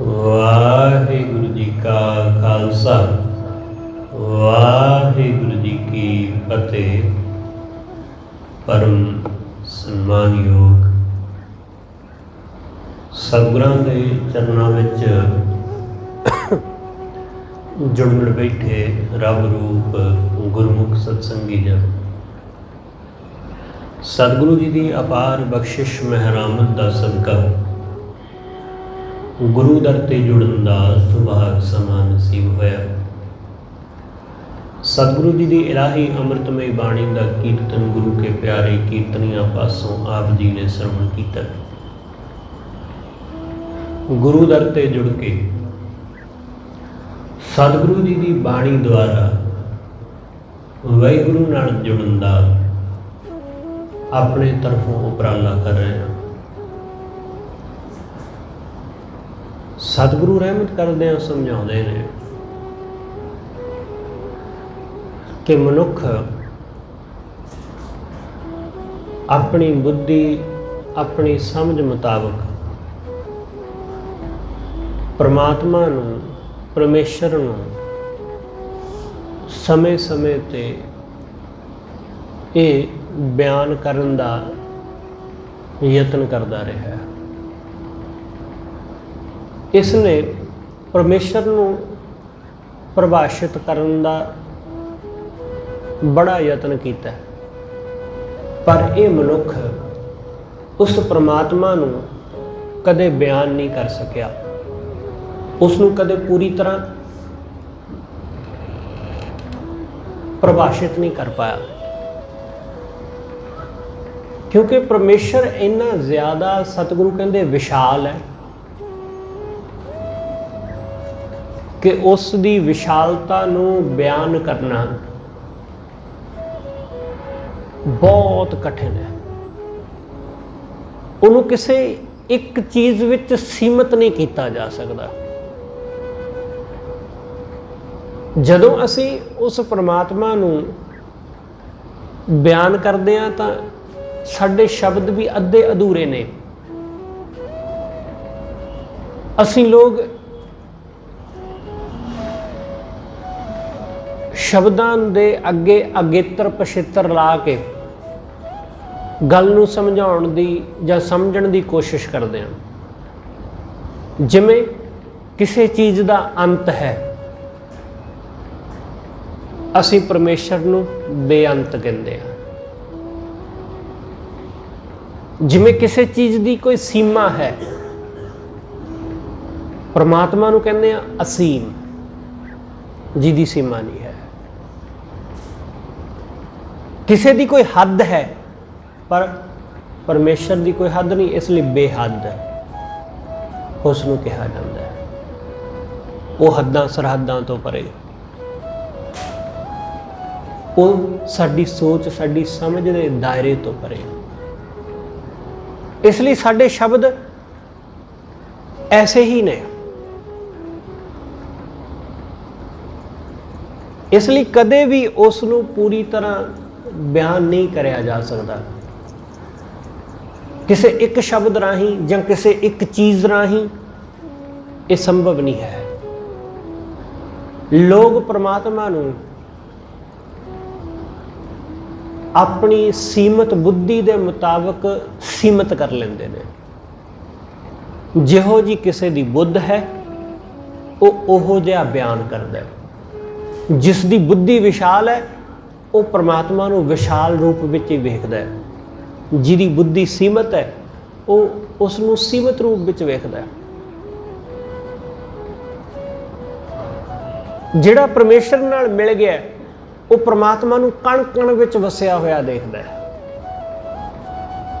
ਵਾਹਿਗੁਰੂ ਜੀ ਕਾ ਖਾਲਸਾ ਵਾਹਿਗੁਰੂ ਜੀ ਕੀ ਫਤਿਹ। ਪਰਮ ਸਨਮਾਨਯੋਗ ਸਤਿਗੁਰਾਂ ਦੇ ਚਰਨਾਂ ਵਿੱਚ ਜੁੜਨ ਬੈਠੇ ਰੱਬ ਰੂਪ ਗੁਰਮੁਖ ਸਤਸੰਗੀ ਜਨ, ਸਤਿਗੁਰੂ ਜੀ ਦੀ ਅਪਾਰ ਬਖਸ਼ਿਸ਼ ਮਹਿਰਾਮਤ ਦਾ ਸਦਕਾ ਗੁਰੂ ਦਰ ਤੇ ਜੁੜਨ ਦਾ ਸੁਭਾਗ ਸਮਾਂ ਨਸੀਬ ਹੋਇਆ। ਸਤਿਗੁਰੂ ਜੀ ਦੀ ਇਲਾਹੀ ਅੰਮ੍ਰਿਤਮਈ ਬਾਣੀ ਦਾ ਕੀਰਤਨ ਗੁਰੂ ਕੇ ਪਿਆਰੇ ਕੀਰਤਨੀਆਂ ਪਾਸੋਂ ਆਪ ਜੀ ਨੇ ਸਰਵਣ ਕੀਤਾ। ਗੁਰੂ ਦਰ ਤੇ ਜੁੜ ਕੇ ਸਤਿਗੁਰੂ ਜੀ ਦੀ ਬਾਣੀ ਦੁਆਰਾ ਵਾਹਿਗੁਰੂ ਨਾਲ ਜੁੜਨ ਦਾ ਆਪਣੇ ਤਰਫੋਂ ਉਪਰਾਲਾ ਕਰ ਰਹੇ ਹਾਂ। ਸਤਿਗੁਰੂ ਰਹਿਮਤ ਕਰਦਿਆਂ ਸਮਝਾਉਂਦੇ ਨੇ ਕਿ ਮਨੁੱਖ ਆਪਣੀ ਬੁੱਧੀ, ਆਪਣੀ ਸਮਝ ਮੁਤਾਬਕ ਪਰਮਾਤਮਾ ਨੂੰ, ਪਰਮੇਸ਼ਰ ਨੂੰ ਸਮੇਂ-ਸਮੇਂ ਤੇ ਇਹ ਬਿਆਨ ਕਰਨ ਦਾ ਯਤਨ ਕਰਦਾ ਰਿਹਾ। ਇਸ ਨੇ ਪਰਮੇਸ਼ਰ ਨੂੰ ਪਰਿਭਾਸ਼ਿਤ ਕਰਨ ਦਾ ਬੜਾ ਯਤਨ ਕੀਤਾ, ਪਰ ਇਹ ਮਨੁੱਖ ਉਸ ਪਰਮਾਤਮਾ ਨੂੰ ਕਦੇ ਬਿਆਨ ਨਹੀਂ ਕਰ ਸਕਿਆ, ਉਸ ਨੂੰ ਕਦੇ ਪੂਰੀ ਤਰ੍ਹਾਂ ਪਰਿਭਾਸ਼ਿਤ ਨਹੀਂ ਕਰ ਪਾਇਆ, ਕਿਉਂਕਿ ਪਰਮੇਸ਼ਰ ਇੰਨਾ ਜ਼ਿਆਦਾ, ਸਤਿਗੁਰੂ ਕਹਿੰਦੇ, ਵਿਸ਼ਾਲ ਹੈ ਕਿ ਉਸ ਦੀ ਵਿਸ਼ਾਲਤਾ ਨੂੰ ਬਿਆਨ ਕਰਨਾ ਬਹੁਤ ਕਠਿਨ ਹੈ। ਉਹਨੂੰ ਕਿਸੇ ਇੱਕ ਚੀਜ਼ ਵਿੱਚ ਸੀਮਤ ਨਹੀਂ ਕੀਤਾ ਜਾ ਸਕਦਾ। ਜਦੋਂ ਅਸੀਂ ਉਸ ਪਰਮਾਤਮਾ ਨੂੰ ਬਿਆਨ ਕਰਦੇ ਹਾਂ ਤਾਂ ਸਾਡੇ ਸ਼ਬਦ ਵੀ ਅੱਧੇ ਅਧੂਰੇ ਨੇ। ਅਸੀਂ ਲੋਕ ਸ਼ਬਦਾਂ ਦੇ ਅੱਗੇ ਅਗੇਤਰ ਪਛੇਤਰ ਲਾ ਕੇ ਗੱਲ ਨੂੰ ਸਮਝਾਉਣ ਦੀ ਜਾਂ ਸਮਝਣ ਦੀ ਕੋਸ਼ਿਸ਼ ਕਰਦੇ ਹਾਂ। ਜਿਵੇਂ ਕਿਸੇ ਚੀਜ਼ ਦਾ ਅੰਤ ਹੈ, ਅਸੀਂ ਪਰਮੇਸ਼ਰ ਨੂੰ ਬੇਅੰਤ ਕਹਿੰਦੇ ਹਾਂ। ਜਿਵੇਂ ਕਿਸੇ ਚੀਜ਼ ਦੀ ਕੋਈ ਸੀਮਾ ਹੈ, ਪਰਮਾਤਮਾ ਨੂੰ ਕਹਿੰਦੇ ਹਾਂ ਅਸੀਮ, ਜਿਹਦੀ ਸੀਮਾ ਨਹੀਂ ਹੈ। ਕਿਸੇ ਦੀ ਕੋਈ ਹੱਦ ਹੈ, ਪਰ ਪਰਮੇਸ਼ਰ ਦੀ ਕੋਈ ਹੱਦ ਨਹੀਂ, ਇਸ ਲਈ ਬੇਹੱਦ ਉਸ ਨੂੰ ਕਿਹਾ ਜਾਂਦਾ ਹੈ। ਉਹ ਹੱਦਾਂ ਸਰਹੱਦਾਂ ਤੋਂ ਪਰੇ, ਉਹ ਸਾਡੀ ਸੋਚ, ਸਾਡੀ ਸਮਝ ਦੇ ਦਾਇਰੇ ਤੋਂ ਪਰੇ। ਇਸ ਲਈ ਸਾਡੇ ਸ਼ਬਦ ਐਸੇ ਹੀ ਨੇ। ਇਸ ਲਈ ਕਦੇ ਵੀ ਉਸ ਨੂੰ ਪੂਰੀ ਤਰ੍ਹਾਂ ਬਿਆਨ ਨਹੀਂ ਕਰਿਆ ਜਾ ਸਕਦਾ। ਕਿਸੇ ਇੱਕ ਸ਼ਬਦ ਰਾਹੀਂ ਜਾਂ ਕਿਸੇ ਇੱਕ ਚੀਜ਼ ਰਾਹੀਂ ਇਹ ਸੰਭਵ ਨਹੀਂ ਹੈ। ਲੋਕ ਪਰਮਾਤਮਾ ਨੂੰ ਆਪਣੀ ਸੀਮਤ ਬੁੱਧੀ ਦੇ ਮੁਤਾਬਕ ਸੀਮਤ ਕਰ ਲੈਂਦੇ ਨੇ। ਜਿਹੋ ਜੀ ਕਿਸੇ ਦੀ ਬੁੱਧ ਹੈ, ਉਹ ਉਹੋ ਜਿਹਾ ਬਿਆਨ ਕਰਦਾ ਹੈ। ਜਿਸ ਦੀ ਬੁੱਧੀ ਵਿਸ਼ਾਲ ਹੈ, ਉਹ ਪਰਮਾਤਮਾ ਨੂੰ ਵਿਸ਼ਾਲ ਰੂਪ ਵਿੱਚ ਹੀ ਵੇਖਦਾ ਹੈ। ਜਿਹਦੀ ਬੁੱਧੀ ਸੀਮਤ ਹੈ, ਉਹ ਉਸ ਨੂੰ ਸੀਮਤ ਰੂਪ ਵਿੱਚ ਵੇਖਦਾ ਹੈ। ਜਿਹੜਾ ਪਰਮੇਸ਼ਰ ਨਾਲ ਮਿਲ ਗਿਆ, ਉਹ ਪਰਮਾਤਮਾ ਨੂੰ ਕਣ ਕਣ ਵਿੱਚ ਵਸਿਆ ਹੋਇਆ ਦੇਖਦਾ ਹੈ।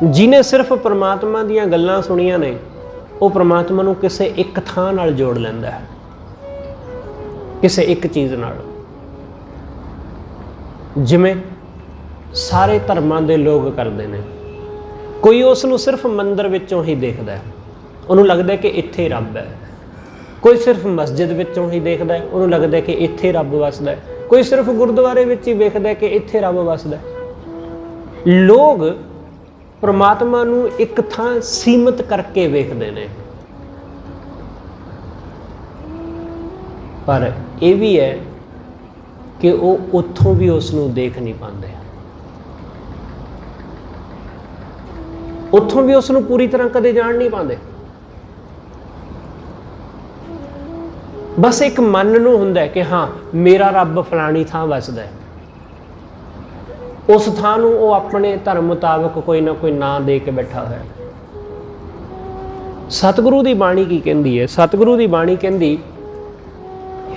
ਜਿਹਨੇ ਸਿਰਫ ਪਰਮਾਤਮਾ ਦੀਆਂ ਗੱਲਾਂ ਸੁਣੀਆਂ ਨੇ, ਉਹ ਪਰਮਾਤਮਾ ਨੂੰ ਕਿਸੇ ਇੱਕ ਥਾਂ ਨਾਲ ਜੋੜ ਲੈਂਦਾ ਹੈ, ਕਿਸੇ ਇੱਕ ਚੀਜ਼ ਨਾਲ। ਜਿਵੇਂ ਸਾਰੇ ਧਰਮਾਂ ਦੇ ਲੋਕ ਕਰਦੇ ਨੇ। ਕੋਈ ਉਸ ਨੂੰ ਸਿਰਫ ਮੰਦਿਰ ਵਿੱਚੋਂ ਹੀ ਦੇਖਦਾ ਹੈ, ਉਹਨੂੰ ਲੱਗਦਾ ਕਿ ਇੱਥੇ ਰੱਬ ਹੈ। ਕੋਈ ਸਿਰਫ ਮਸਜਿਦ ਵਿੱਚੋਂ ਹੀ ਦੇਖਦਾ ਹੈ, ਉਹਨੂੰ ਲੱਗਦਾ ਕਿ ਇੱਥੇ ਰੱਬ ਵਸਦਾ ਹੈ। ਕੋਈ ਸਿਰਫ ਗੁਰਦੁਆਰੇ ਵਿੱਚ ਹੀ ਵੇਖਦਾ ਕਿ ਇੱਥੇ ਰੱਬ ਵਸਦਾ ਹੈ। ਲੋਕ ਪਰਮਾਤਮਾ ਨੂੰ ਇੱਕ ਥਾਂ ਸੀਮਤ ਕਰਕੇ ਵੇਖਦੇ ਨੇ। पर यह भी है कि वो उत्थों भी उसनूं देख नहीं पाते, उत्थों भी उसनूं पूरी तरह कदे जान नहीं पाते। बस एक मन नूं हुंदा है कि हाँ मेरा रब फलानी थां वसदा है, उस थां नूं वो अपने धर्म मुताबिक कोई ना कोई नां दे के बैठा होया। सतगुरु की बाणी की कहती है? सतगुरु की बाणी कहती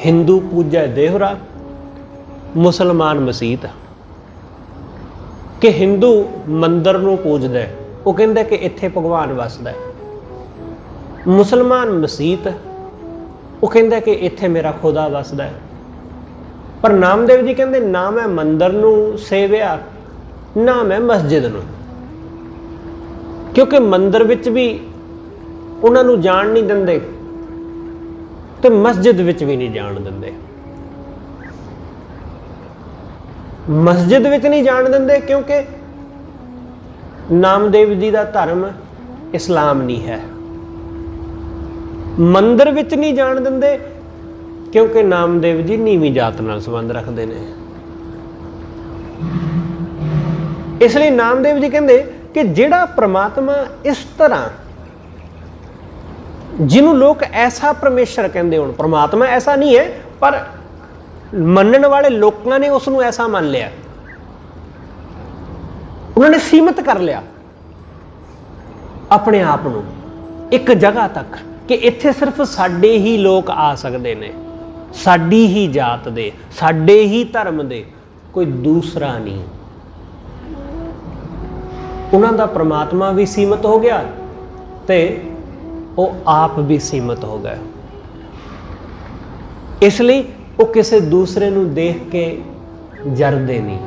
हिंदू पूजै देहरा, मुसलमान मसीत। कि हिंदू मंदिर नूं पूजदा है, वो कहंदा कि इत्थे भगवान वसदा है। मुसलमान मसीत, वो कहंदा कि इत्थे मेरा खुदा वसदा है। पर नामदेव जी कहंदे ना मैं मंदिर नूं सेविया ना मैं मस्जिद नूं, क्योंकि मंदिर विच भी उन्होंने जान नहीं देंदे तो मस्जिद विच भी नहीं जान देंदे। मस्जिद विच नहीं जान देंदे क्योंकि नामदेव जी का धर्म इस्लाम नहीं है। मंदिर विच नहीं जान देंदे क्योंकि नामदेव जी नीवीं जात नाल संबंध रखते हैं। इसलिए नामदेव जी कहते कि जिहड़ा परमात्मा इस तरह, जिन्हों लोग ऐसा परमेश्वर कहते हो, परमात्मा ऐसा नहीं है पर मनने वाले लोगों ने उसनों ऐसा मान लिया, उन्होंने सीमित कर लिया अपने आप को एक जगह तक कि इत्थे सिर्फ साडे ही लोग आ सकते हैं, साडी ही जात दे, साडे ही धर्म दे, कोई दूसरा नहीं। उन्हों का परमात्मा भी सीमित हो गया ते वो आप भी सीमित हो गए। इसलिए वो किसी दूसरे नूं देख के जरदे नहीं,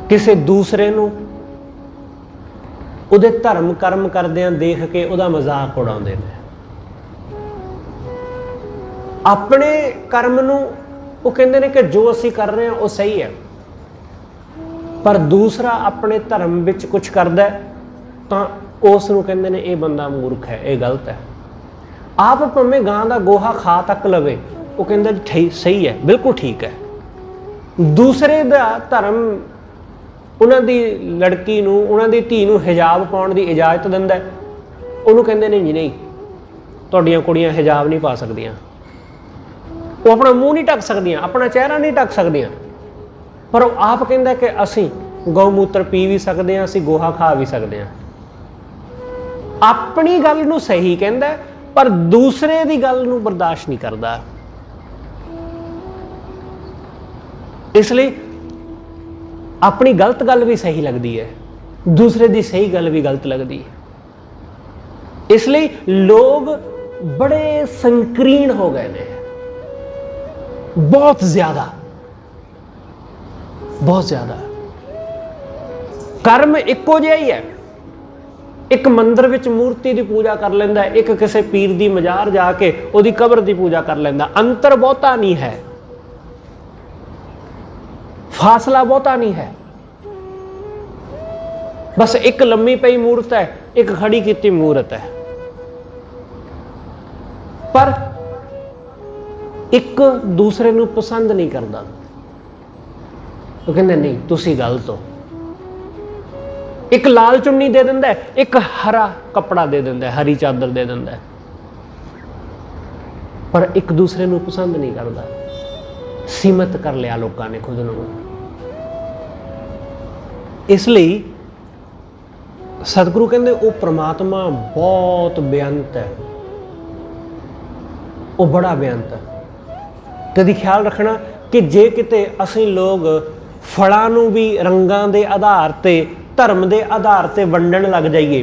किसी दूसरे नूं उहदे धर्म कर्म करदिआं देख के उहदा मजाक उड़ाउंदे ने। अपने कर्म नूं वो कहंदे ने कि जो असीं कर रहे हैं वो सही है, पर दूसरा अपने धर्म विच कुछ करदा है तां उस नूं कहंदे ने ये बंदा मूर्ख है, ये गलत है। आप भावें गां दा गोहा खा तक लवे, वो कहंदा जी ठीक सही है, बिल्कुल ठीक है। दूसरे दा धर्म उन्हां दी लड़की नूं, उन्हां दी धी नूं हिजाब पाउण दी इजाजत दिंदा है, उहनूं कहंदे ने जी नहीं तुहाडीआं कुड़ियां हिजाब नहीं पा सकदियां, वो अपना मूँह नहीं ढक सकदियां, अपना चेहरा नहीं ढक सकदियां। पर वो आप कहंदा कि असीं गौमूत्र पी भी सकते हैं, असीं गोहा खा भी सकते हैं। अपनी गल नूं सही कहंदा पर दूसरे दी गल नूं बर्दाश्त नहीं करता। इसलिए अपनी गलत गल भी सही लगती है, दूसरे दी सही गल भी गलत लगती है। इसलिए लोग बड़े संकीर्ण हो गए ने, बहुत ज्यादा, बहुत ज्यादा। कर्म इक्को जिहा ही है, एक मंदिर विच मूर्ति की पूजा कर लेंदा, एक किसी पीर की मजार जाके उहदी कबर की पूजा कर लेंदा, अंतर बहुता नहीं है, फासला बहुता नहीं है। बस एक लम्मी पई मूर्त है, एक खड़ी की मूर्त है, पर एक दूसरे नूं पसंद नहीं करता। वो कहते नहीं तुसी गलत हो। एक लाल चुन्नी दे दिंदा है, एक हरा कपड़ा दे दिंदा है, हरी चादर दे दिंदा है, पर एक दूसरे नूं पसंद नहीं करता। सीमित कर लिया लोगों ने खुद नूं। इसलिए सतगुरु कहते वो परमात्मा बहुत बेअंत है, वो बड़ा बेअंत है। कभी ख्याल रखना कि जे किते असीं लोग फलां नूं भी रंगां दे आधार ते, धर्म के आधार पर वंडण लग जाइए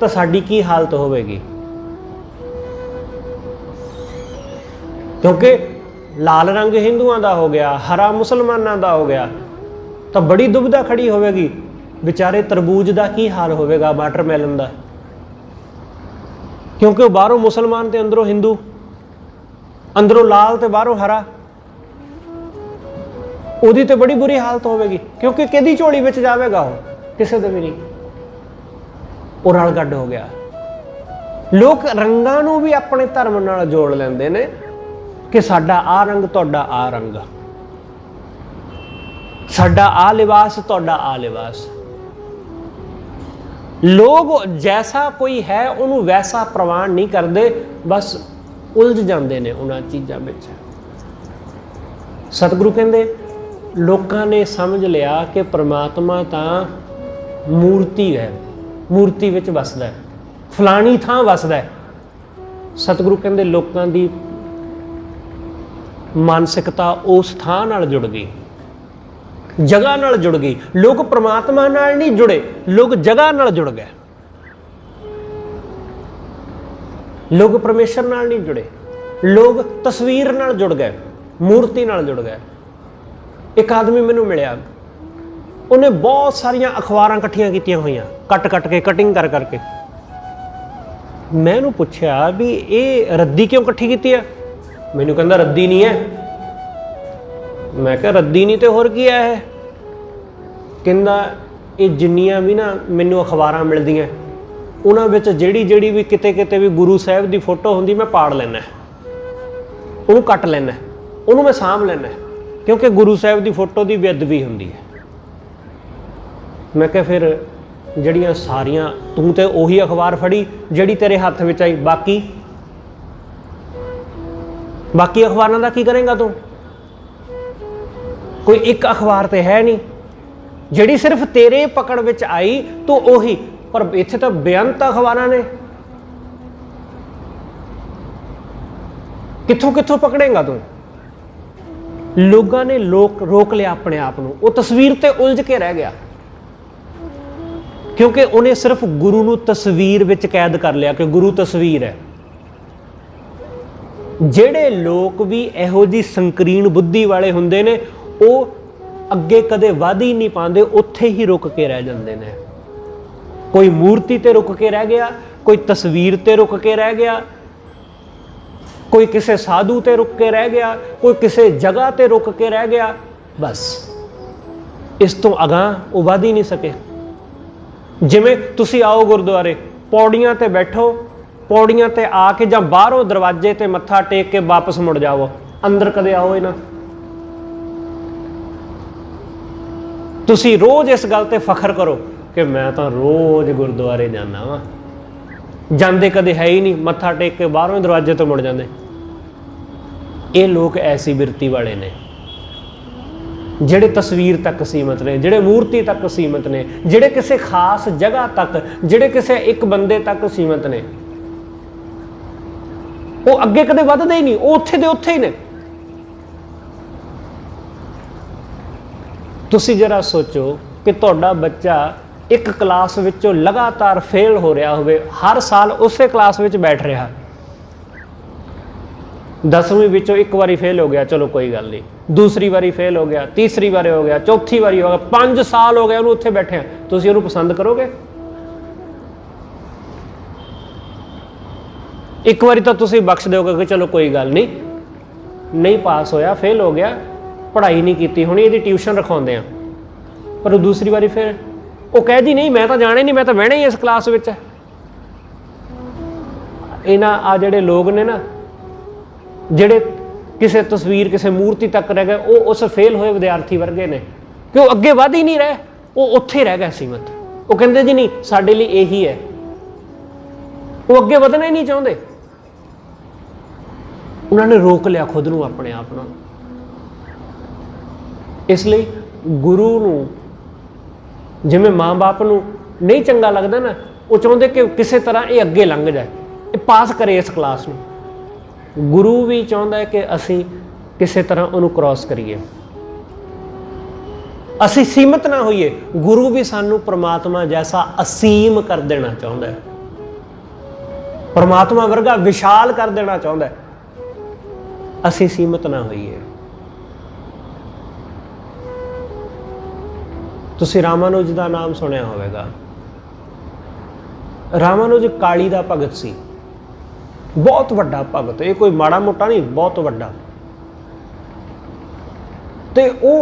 तो साडी की हालत होगी। क्योंकि लाल रंग हिंदुओं का हो गया, हरा मुसलमानों का हो गया, तो बड़ी दुविधा खड़ी होगी। बेचारे तरबूज का की हाल होगा, वाटरमैलन का, क्योंकि बाहरों मुसलमान तो अंदरों हिंदू, अंदरों लाल तो बाहरों हरा, उहदी तो बड़ी बुरी हालत होगी। क्योंकि किहदी झोली विच जावेगा वो, किसी दे भी नहीं, वो रल गड्ड हो गया। लोग रंगां नूं भी अपने धर्म नाल जोड़ लैंदे ने, कि साडा आ रंग तुहाडा आ रंग, साडा आ लिबास तुहाडा आ लिबास। लोग जैसा कोई है उन्होंने वैसा प्रवान नहीं करते, बस उलझ जाते हैं उन्होंने चीज़ों में। सतगुरु कहते लोगों ने समझ लिया कि परमात्मा तो मूर्ति है, मूर्ति विच वसदा है, फलानी थां वसदा है। सतगुरु कहते लोगों की मानसिकता उस थां नाल जुड़ गई, जगह नाल जुड़ गई। लोग परमात्मा नाल नहीं जुड़े, लोग जगह नाल जुड़ गए। लोग परमेश्वर नाल नहीं जुड़े, लोग तस्वीर नाल जुड़ गए, मूर्ति नाल जुड़ गए। एक आदमी मैनू मिलिया, उन्हें बहुत सारिया अखबारां इकट्ठियां कीतियां होईयां, कट कट के, कटिंग कर करके। मैं उन्होंने पूछा भी ये रद्दी क्यों इकट्ठी की है? मैनू कहंदा रद्दी नहीं है। मैं कहा रद्दी नहीं तो होर की है? कहंदा ये जिन्नियां भी ना मैनू अखबारां मिलदियां उन्हां विच जिहड़ी जिहड़ी भी किते किते भी गुरु साहिब की फोटो हुंदी मैं पाड़ लैना, उन्होंने कट लैना, उन्होंने मैं साਂਭ लैना, क्योंकि गुरु साहिब की फोटो की बेअदबी हुंदी है। मैं कहा फिर जड़ियाँ सारियां तू तो उही अखबार फड़ी जिहड़ी तेरे हत्थ विच आई, बाकी अखबारों का की करेंगा तू? कोई एक अखबार तो है नहीं जिहड़ी सिर्फ तेरे पकड़ विच आई, तो उही। पर इत्थे तो बेअंत अखबारां ने, कित्थों कित्थों पकड़ेगा तू? लोगों ने रोक लिया अपने आप को, वो तस्वीर ते उलझ के रह गया, क्योंकि उन्हें सिर्फ गुरु नूं तस्वीर विच कैद कर लिया कि गुरु तस्वीर है। ਜਿਹੜੇ लोग भी इहो जी संकीर्ण बुद्धि वाले हुंदे ने, वो अगे कदे वध ही नहीं पाते, उत्थे ही रुक के रह जाते हैं। कोई मूर्ति ते रुक के रह गया, कोई तस्वीर ते रुक के रह गया, कोई किसी साधु ते रुक के रह गया, कोई किसी जगह ते रुक के रह गया। बस इस तो अगां वो वध ही नहीं सके। जिमें तुसी आओ गुरुद्वारे, पौड़ियां ते बैठो, पौड़ियां ते आके जां बाहरों दरवाजे ते मत्था टेक के वापस मुड़ जाओ, अंदर कदे आओ ही ना। तुसी रोज इस गल ते फखर करो कि मैं तो रोज गुरुद्वारे जाना वा, जाते कदे है ही नहीं, मत्था टेक के बाहरों दरवाजे तो मुड़ जाते। ये लोग ऐसी बिरती वाले ने ਜਿਹੜੇ तस्वीर तक सीमित ने, ਜਿਹੜੇ मूर्ति तक सीमित ने, ਜਿਹੜੇ किसी खास जगह तक, ਜਿਹੜੇ किसी एक बंदे तक सीमित ने। वो अगे कदे वधदे ही नहीं, वो उत्थे दे उत्थे ही ने। तुसी जरा सोचो कि तुहाडा बच्चा एक क्लास विचों लगातार फेल हो रहा होवे, हर साल उसे क्लास विच बैठ रहा, 10वीं विचों एक बारी फेल हो गया, चलो कोई गल नहीं, दूसरी बारी फेल हो गया, तीसरी बारी हो गया, चौथी बारी हो गया, 5 साल हो गए उन्होंने उत्थे बैठे हैं, तुसीं उन्होंने पसंद करोगे? एक बारी तो तुसीं बख्श दोगे कि चलो कोई गल नहीं, नहीं पास होया, फेल हो गया, पढ़ाई नहीं की होनी, इहदी ट्यूशन रखवाउंदे आ। पर दूसरी बारी फिर वो कह दी नहीं मैं तो जाना ही नहीं, मैं तो बहना ही इस क्लास विच। इन्हां आ जिहड़े लोग ने ना, जिहड़े किसी तस्वीर किसी मूर्ति तक रह गए, वो उस फेल होए विद्यार्थी वर्गे ने, कि वो अगे वध ही नहीं रहे, वो उत्थे रह गए सीमित। वो कहते जी नहीं साडे लई यही है, वो अगे वधना ही नहीं चाहते। उन्होंने रोक लिया खुद नूं, अपने आप नूं। इसलिए गुरु नूं जिवें माँ बाप नूं नहीं चंगा लगता ना, वो चाहते कि किसी तरह ये अगे लंघ जाए, ये पास करे इस क्लास नूं। गुरु भी चाहता है कि असी किसी तरह उन्होंने क्रॉस करिए, असी सीमित ना होइए। गुरु भी सानू परमात्मा जैसा असीम कर देना चाहता है, परमात्मा वर्गा विशाल कर देना चाहता है, असी सीमित ना होइए। तुसी रामानुज का नाम सुनिया होगा। रामानुज काली दा भगत सी, बहुत वड्डा भगत, ये कोई माड़ा मोटा नहीं, बहुत वड्डा। ते वो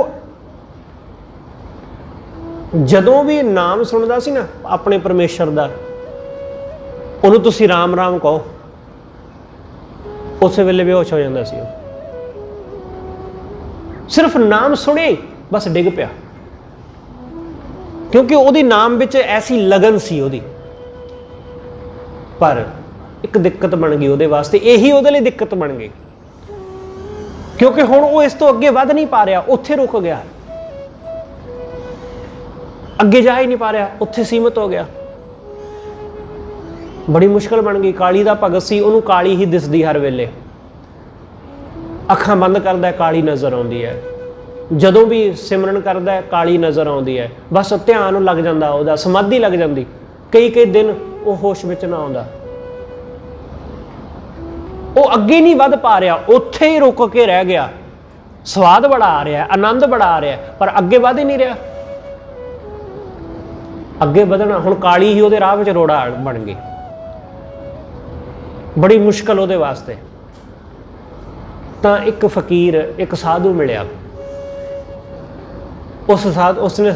जदों भी नाम सुनदा सी ना अपने परमेश्वर दा, उन्होंने तुसी राम राम कहो, उस वेले बेहोश हो जाता सी। सिर्फ नाम सुने बस डिग पिया, क्योंकि ਉਹਦੀ नाम ਵਿੱਚ ऐसी लगन सी ਉਹਦੀ। पर एक दिक्कत बन गई ਉਹਦੇ वास्ते, यही ਉਹਦੇ ਲਈ दिक्कत बन गई, क्योंकि ਹੁਣ ਉਹ ਇਸ ਤੋਂ ਅੱਗੇ ਵੱਧ नहीं पा रहा, ਉੱਥੇ रुक गया, ਅੱਗੇ ਜਾ ਹੀ नहीं पा रहा, ਉੱਥੇ सीमित हो गया। बड़ी मुश्किल बन गई। काली ਦਾ ਭਗਤ ਸੀ, ਉਹਨੂੰ ਕਾਲੀ ਹੀ ਦਿਸਦੀ हर वेले, ਅੱਖਾਂ ਬੰਦ ਕਰਦਾ ਕਾਲੀ ਨਜ਼ਰ ਆਉਂਦੀ ਹੈ, ਜਦੋਂ ਵੀ ਸਿਮਰਨ ਕਰਦਾ ਕਾਲੀ ਨਜ਼ਰ ਆਉਂਦੀ ਹੈ, ਬਸ ਧਿਆਨ ਲੱਗ ਜਾਂਦਾ ਉਹਦਾ, ਸਮਾਧੀ ਲੱਗ ਜਾਂਦੀ, ਕਈ ਦਿਨ ਉਹ ਹੋਸ਼ ਵਿੱਚ ਨਾ ਆਉਂਦਾ, ਉਹ ਅੱਗੇ ਨਹੀਂ ਵੱਧ ਪਾ ਰਿਹਾ, ਉੱਥੇ ਹੀ ਰੁਕ ਕੇ ਰਹਿ ਗਿਆ। ਸਵਾਦ ਬੜਾ ਆ ਰਿਹਾ, ਆਨੰਦ ਬੜਾ ਆ ਰਿਹਾ, ਪਰ ਅੱਗੇ ਵੱਧ ਹੀ ਨਹੀਂ ਰਿਹਾ। ਅੱਗੇ ਵਧਣਾ, ਹੁਣ ਕਾਲੀ ਹੀ ਉਹਦੇ ਰਾਹ ਵਿੱਚ ਰੋੜਾ ਬਣ ਗਈ, ਬੜੀ ਮੁਸ਼ਕਲ ਉਹਦੇ ਵਾਸਤੇ। ਤਾਂ ਇੱਕ ਫਕੀਰ, ਇੱਕ ਸਾਧੂ ਮਿਲਿਆ, उसने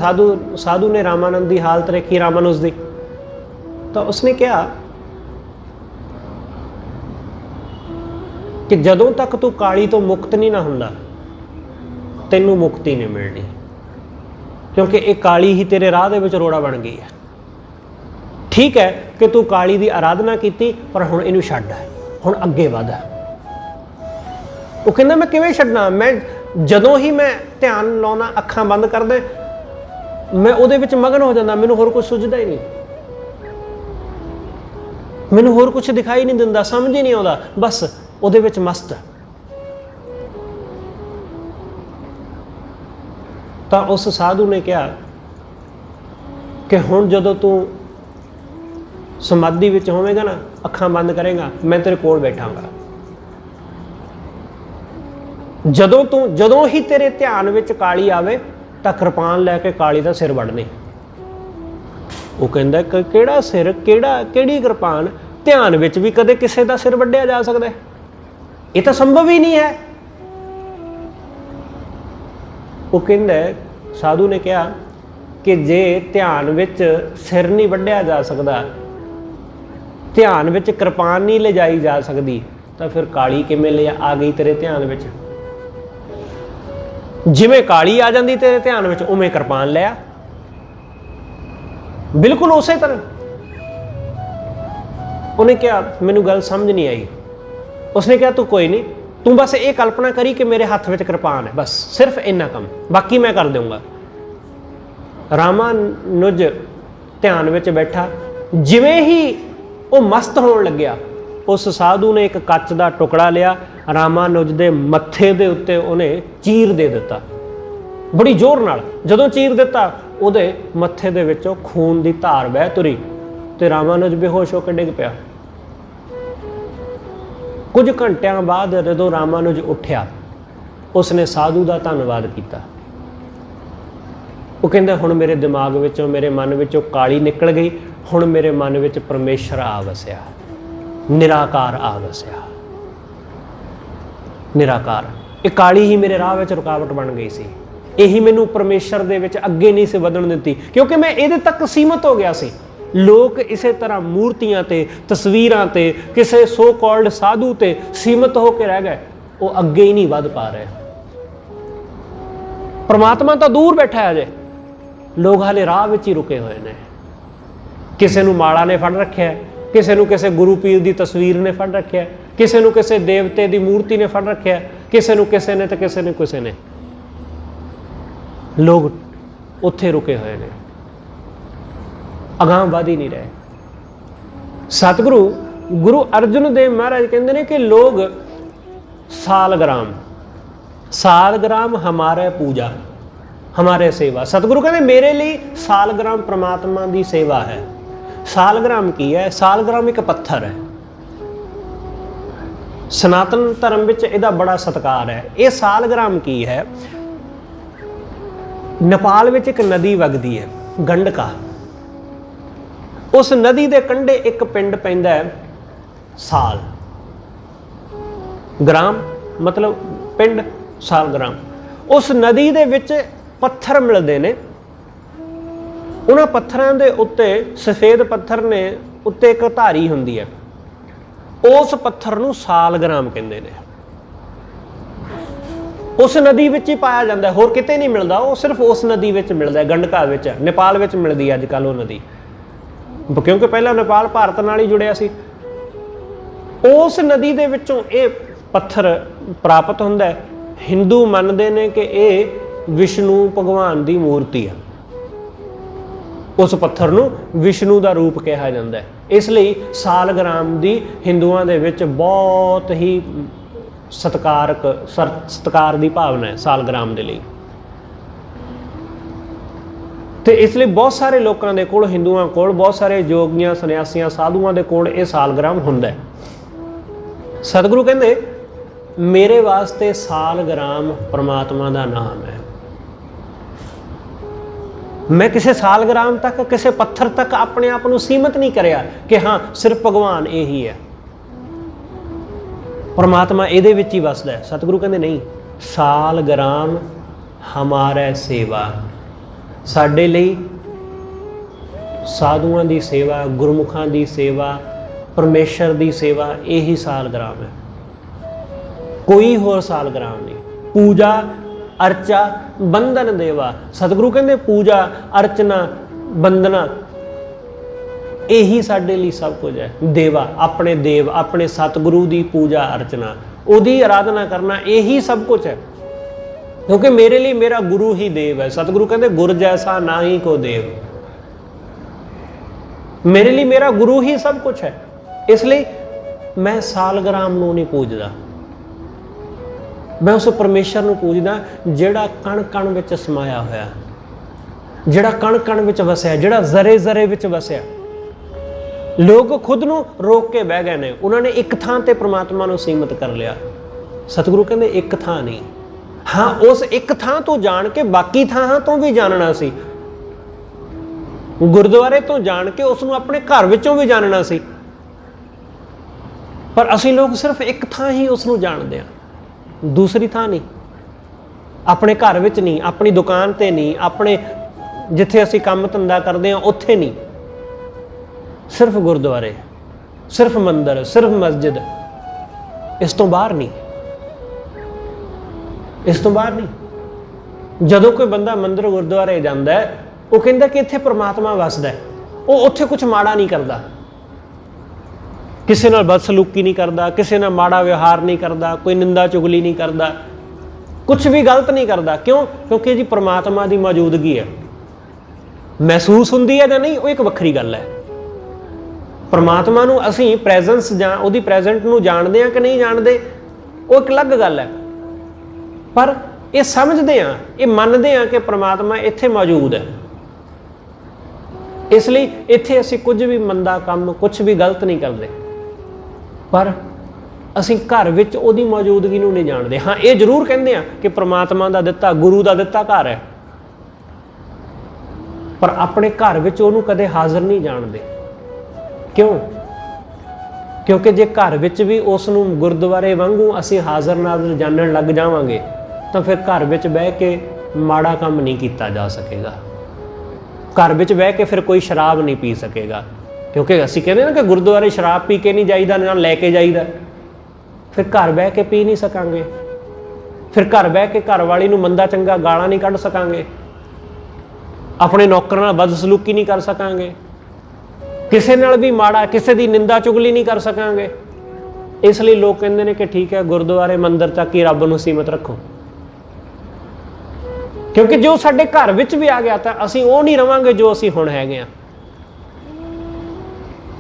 साधु ने रामानंद की हालत रखी, रामानुज दी। तो उसने कहा कि जदों तक तू काली तो मुक्त नहीं ना हुंदा, तैनू मुक्ति नहीं मिलनी, क्योंकि ये काली ही तेरे राह दे विच रोड़ा बन गई है। ठीक है कि तू काली की आराधना की, पर हुण इनू छड्ड, हुण अगे वध। वो कहंदा मैं किवें छड्डना, मैं ਜਦੋਂ ही मैं ध्यान लाना, अखां बंद कर दे, मैं ਉਹਦੇ ਵਿੱਚ मगन हो जाता, मैनू होर कुछ सुझदा ही नहीं, मैनू होर कुछ दिखाई नहीं दिंदा, समझ ही नहीं आता, बस ਉਹਦੇ ਵਿੱਚ मस्त। ਤਾਂ उस साधु ने कहा कि हुण जदों तू समाधि विच होवेगा ना, अखां बंद करेगा, मैं तेरे कोल बैठांगा। ਜਦੋਂ ही तेरे ध्यान विच काली आवे तां कृपान लैके काली दा सिर वढ़नी। वो कहंदा किहड़ा सिर, किहड़ी कृपान, ध्यान विच भी कदे किसे दा सिर वढ़िया जा सकदा है, ये तो संभव ही नहीं है। वो कहंदा, साधु ने कहा कि जे ध्यान विच सिर नहीं वढ़िया जा सकदा, ध्यान विच कृपान नहीं ले जाई जा सकदी, तां फिर काली किवें ले आ गई तेरे ध्यान विच? जिवें काली आ जाती तेरे ध्यान में, उवें कृपान लिया, बिल्कुल उस तरह। उन्हें कहा मैनू गल समझ नहीं आई। उसने कहा तू कोई नहीं, तू बस ये कल्पना करी कि मेरे हाथ में कृपान है, बस सिर्फ इन्ना काम, बाकी मैं कर दूंगा। रामानुज ध्यान में बैठा, जिवें ही वो मस्त होने लग्या, उस साधु ने एक कच का टुकड़ा लिया, रामानुज दे मत्थे दे उत्ते उन्हें चीर दे दिता, बड़ी जोर नाल। जदों चीर दिता, उहदे मत्थे दे विचों खून दी धार बह तुरी, ते रामानुज बेहोश होकर डिग पिया। कुछ घंटियां बाद जदों रामानुज उठिया, उसने साधु का धन्नवाद किया। वो कहंदा हुण मेरे दिमाग विचों, मेरे मन विचों काली निकल गई, हुण मेरे मन विच परमेश्वर आ वसिया, निराकार आ वसिया। निराकार, ये काली ही मेरे राह विच रुकावट बन गई सी, यही मैनू परमेश्वर दे विच अगे नहीं सी वधण दित्ती, क्योंकि मैं इहदे तक सीमित हो गया सी। लोग इसे तरह मूर्तियां ते, तस्वीरां ते, किसे सो कॉल्ड साधु ते सीमित होकर रह गए, वो अगे ही नहीं वध पा रहे। परमात्मा तो दूर बैठा है, अजे लोग हाले राह विच ही रुके हुए ने। किसे नू माड़ा ने फड़ रखिया, किसे नू किसे गुरु पीर की तस्वीर ने फड़ रखिया, किसे नू किसे देवते की मूर्ति ने फड़ रखिया, किसे नू किसे ने, तो किसे ने किसे ने। लोग उत्थे रुके हुए ने, अगांह वध ही नहीं रहे। सतगुरु गुरु अर्जुन देव महाराज कहते हैं कि लोग सालग्राम हमारे पूजा, हमारे सेवा। सतगुरु कहते मेरे लिए सालग्राम परमात्मा की सेवा है। सालग्राम की है? सालग्राम एक पत्थर है। सनातन धर्म विच इहदा बड़ा सत्कार है। ये सालग्राम की है, नेपाल विच एक नदी वगदी है गंडका, उस नदी के कंढे एक पिंड पैंदा है साल ग्राम, मतलब पिंड सालग्राम। उस नदी दे विच पत्थर मिलते हैं, उन्हां पत्थरां दे उत्ते सफेद पत्थर ने उत्ते एक धारी हुंदी है, उस पत्थर नूं सालग्राम कहंदे ने। उस नदी विच ही पाया जाता है, होर किते नहीं मिलता, वो सिर्फ उस नदी विच मिलता है, गंडका विच, नेपाल विच मिलती है अजकल वो नदी, क्योंकि पहला नेपाल भारत नाल ही जुड़िया सी। उस नदी दे विचों ये पत्थर प्राप्त हुंदा है। हिंदू मनते हैं कि ये विष्णु भगवान की मूर्ति है, उस पत्थर नूं विष्णु का रूप कहा जाता है, इसलिए सालग्राम की हिंदुओं के विच बहुत ही सत्कार की भावना है सालग्राम के लिए। तो इसलिए बहुत सारे लोगों के कोल, हिंदुओं कोल, बहुत सारे जोगियां सन्यासियां साधुओं के कोल ये सालग्राम हुंदा है। सतगुरु कहते मेरे वास्ते सालग्राम परमात्मा का नाम है। मैं किसी सालग्राम तक, किसी पत्थर तक अपने आप को सीमित नहीं करया कि हाँ सिर्फ भगवान यही है, परमात्मा ये ही वसदा है। सतगुरु कहते नहीं, सालग्राम हमारा सेवा, साडे लई साधुआं की सेवा, गुरमुखां की सेवा, परमेश्वर की सेवा, यही सालग्राम है, कोई होर सालग्राम नहीं। पूजा अर्चा बंधन देवा, सतगुरु कहते पूजा अर्चना बंदना यही साडे लिए सब कुछ है। देवा अपने देव, अपने सतगुरु की पूजा अर्चना, उहदी आराधना करना, यही सब कुछ है, क्योंकि मेरे लिए मेरा गुरु ही देव है। सतगुरु कहते गुर जैसा ना ही को देव, मेरे लिए मेरा गुरु ही सब कुछ है। इसलिए मैं सालग्राम नूं नहीं पूजदा, मैं उस परमेश्वर नूं पूजदा जिहड़ा कण कण विच समाया होया, जिहड़ा कण कण विच वसिया, जिहड़ा जरे जरे विच वसिया। लोग खुद नूं रोक के बह गए ने, उन्होंने एक थां ते परमात्मा नूं सीमित कर लिया। सतगुरु कहंदे एक थां नहीं, हाँ उस एक थां तो जान के बाकी थां तो भी जानना सी, गुरुद्वारे तो जान के उसनूं अपने घर विचों भी जानना सी, पर असीं लोग सिर्फ एक थां ही उसनूं जानते हैं, दूसरी थां नहीं। अपने घर विच नहीं, अपनी दुकान ते नहीं, अपने जिथे असीं काम धंधा करते हैं उत्थे नहीं, सिर्फ गुरुद्वारे, सिर्फ मंदिर, सिर्फ मस्जिद, इस तो बाहर नहीं, इस तो बाहर नहीं। जदों कोई बंदा मंदिर गुरुद्वारे जाता है, वो कहता कि इत्थे परमात्मा वसदा है, वो उत्थे कुछ माड़ा नहीं करता, किसी नाल बदसलूकी नहीं करता, किसी नाल माड़ा व्यवहार नहीं करता, कोई निंदा चुगली नहीं करता, कुछ भी गलत नहीं करता। क्यों? क्योंकि जी परमात्मा की मौजूदगी है, महसूस हुंदी है या नहीं वो एक वक्री गल है। परमात्मा नूं असीं प्रैजेंस जां उहदी प्रैजेंट नूं जाणदे हां कि नहीं जाणदे, वो एक अलग गल है, पर ये समझते हैं, ये मनते हैं कि परमात्मा इत्थे मौजूद है, इसलिए इत्थे असीं कुछ भी मंदा काम, कुछ भी गलत नहीं करते, पर असीं घर विच उहदी मौजूदगी नूं नहीं जानते। हाँ ये जरूर कहते हैं कि परमात्मा का दिता, गुरु का दिता घर है, पर अपने घर विच उहनूं कदे हाज़र नहीं जानते। क्यों? क्योंकि जे घर विच भी उसनूं गुरुद्वारे वांगू असीं हाज़र नाज़र जानन लग जावांगे तो फिर घर विच बह के माड़ा काम नहीं किया जा सकेगा, घर विच बह के फिर कोई शराब नहीं पी सकेगा, क्योंकि असीं कहते ना कि गुरुद्वारे शराब पी के नहीं जाईदा, ना लैके जाईदा, फिर घर बह के पी नहीं सकांगे, फिर घर बह के घर वाली नूं मंदा चंगा गालां नहीं कढ़ सकांगे, अपने नौकर नाल बदसलूकी नहीं कर सकांगे, किसी नाल भी माड़ा, किसी की निंदा चुगली नहीं कर सकांगे। इसलिए लोग कहते हैं कि ठीक है गुरुद्वारे मंदिर तक ही रब नूं सीमित रखो, क्योंकि जो साडे घर विच भी आ गया तो असीं वो नहीं रवांगे जो असीं हुण हैगे आ।